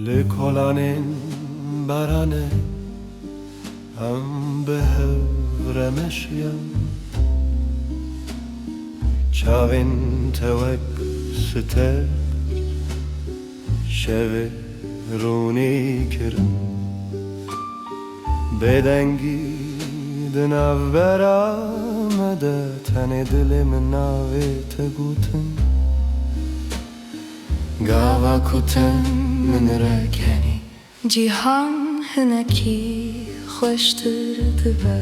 Lekolanin barane am behevremeshya Çavin tewek siter şeve runi kirin Bedengi dinav beramede tane dilimin nave tegutin Gava kuten min rekeni Cihan hinekî xweştir dibe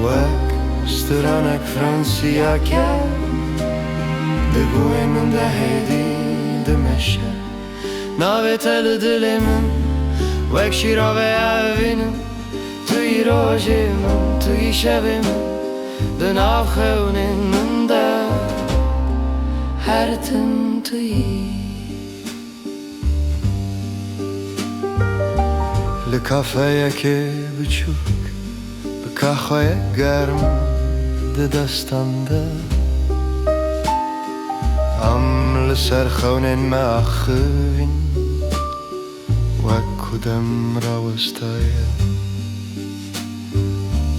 Wek stranek Fransiyake Diguê min de hêdî dimeşe Navê te li dilê min Wek şîravê evînin Tu yî rojê min, tu yî şevê min Di nav xewnên min de her tim tu yî Li kafeyekê biçûk Bi qaxweyek germ di destan de Em li ser xewnên me axivîn Wek ku dem rawesteye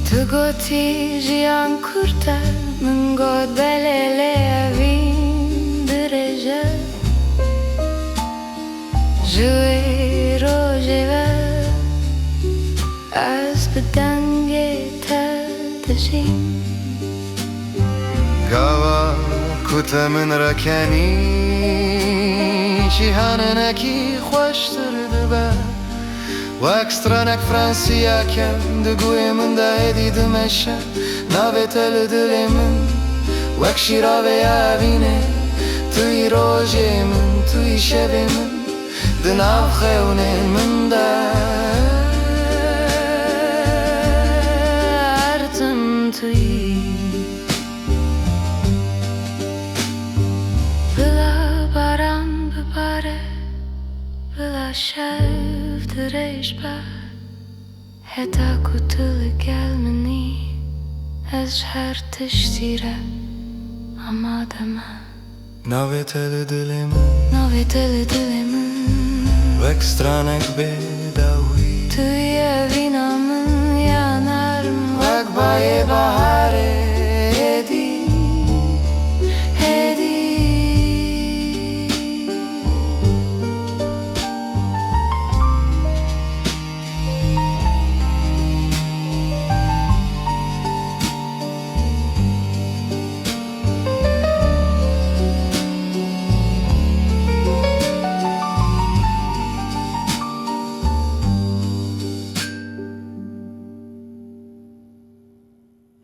Tu gotî jiyan kurt e min got belê lê evîn dirêje Ji wê rojê ve ez bi dengê te dijîm Gava ku te min rekenî Cîhanenekî xweştir dibe Wek stranek Fransiyake Diguê min de hêdî dimeşe Navê te li dilê min Wek şîravê evînê Tu yî rojê min, tu yî şevê min Di nav xewnên min de her tim tu yî Bila baran bibare Bila şev dirêj be Heta ku tu li gel minî Ez ji her tiştî re amade me Navê te li dilê min Navê te li dilê min Wek stranek bê